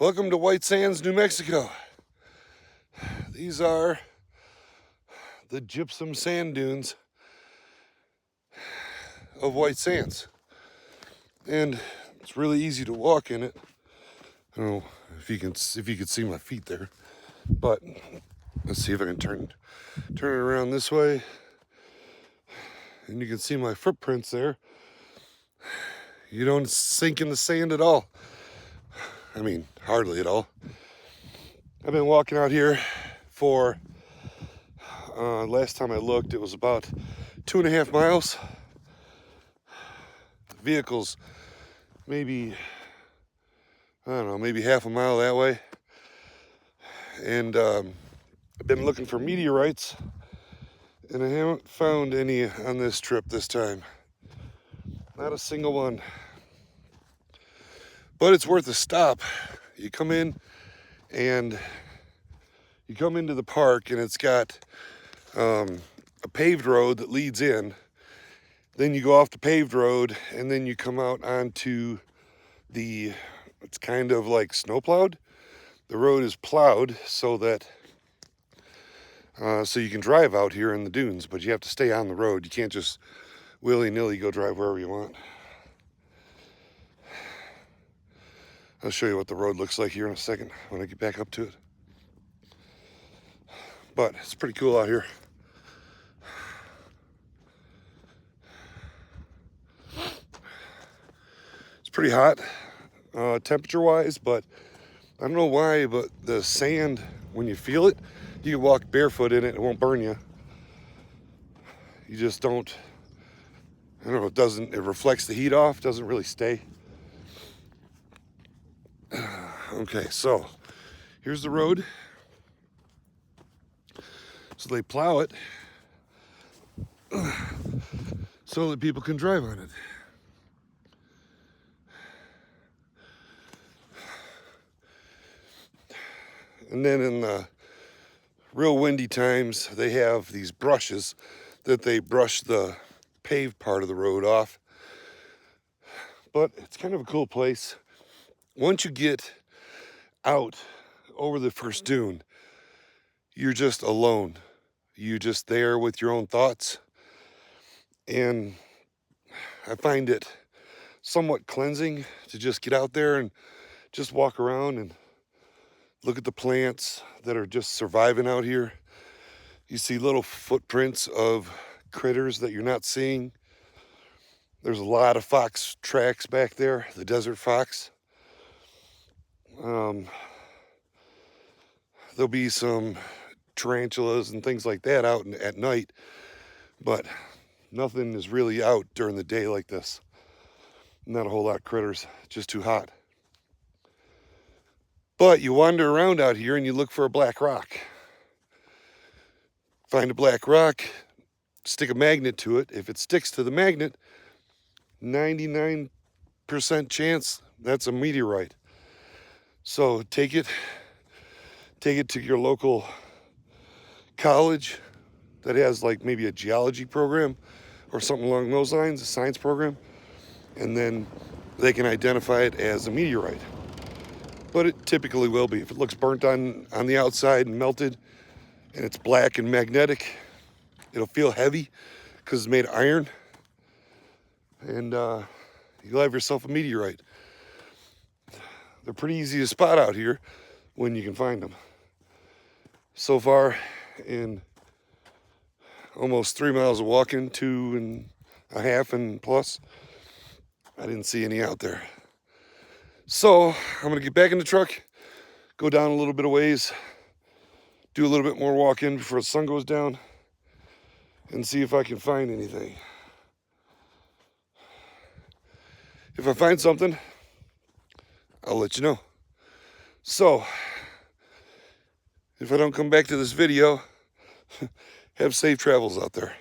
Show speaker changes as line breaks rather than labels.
Welcome to White Sands, New Mexico. These are the gypsum sand dunes of White Sands. And it's really easy to walk in it. I don't know if you could see my feet there. But let's see if I can turn it around this way. And you can see my footprints there. You don't sink in the sand at all. I mean, hardly at all. I've been walking out here for, last time I looked, it was about 2.5 miles. Vehicles, maybe, I don't know, maybe half a mile that way. And I've been looking for meteorites, and I haven't found any on this trip this time. Not a single one. But it's worth a stop. You come in and you come into the park, and it's got a paved road that leads in. Then you go off the paved road, and then you come out onto it's kind of like snowplowed. The road is plowed so that so you can drive out here in the dunes, but you have to stay on the road. You can't just willy-nilly go drive wherever you want. I'll show you what the road looks like here in a second when I get back up to it. But it's pretty cool out here. It's pretty hot, temperature-wise, but I don't know why, but the sand, when you feel it, you can walk barefoot in it, it won't burn you. You just don't, I don't know, it reflects the heat off, doesn't really stay. Okay, so here's the road. So they plow it so that people can drive on it. And then in the real windy times, they have these brushes that they brush the paved part of the road off. But it's kind of a cool place. Once you get out over the first dune, you're just alone. You're just there with your own thoughts. And I find it somewhat cleansing to just get out there and just walk around and look at the plants that are just surviving out here. You see little footprints of critters that you're not seeing. There's a lot of fox tracks back there, the desert fox. There'll be some tarantulas and things like that out at night, but nothing is really out during the day like this. Not a whole lot of critters, just too hot. But you wander around out here and you look for a black rock. Find a black rock, stick a magnet to it. If it sticks to the magnet, 99% chance that's a meteorite. So take it to your local college that has like maybe a geology program or something along those lines, a science program, and then they can identify it as a meteorite. But it typically will be. If it looks burnt on the outside and melted and it's black and magnetic, it'll feel heavy because it's made of iron, and you'll have yourself a meteorite. They're pretty easy to spot out here when you can find them. So far, in almost 3 miles of walking, 2.5 and plus, I didn't see any out there. So I'm gonna get back in the truck, go down a little bit of ways, do a little bit more walking before the sun goes down, and see if I can find anything. If I find something, I'll let you know. So, if I don't come back to this video, have safe travels out there.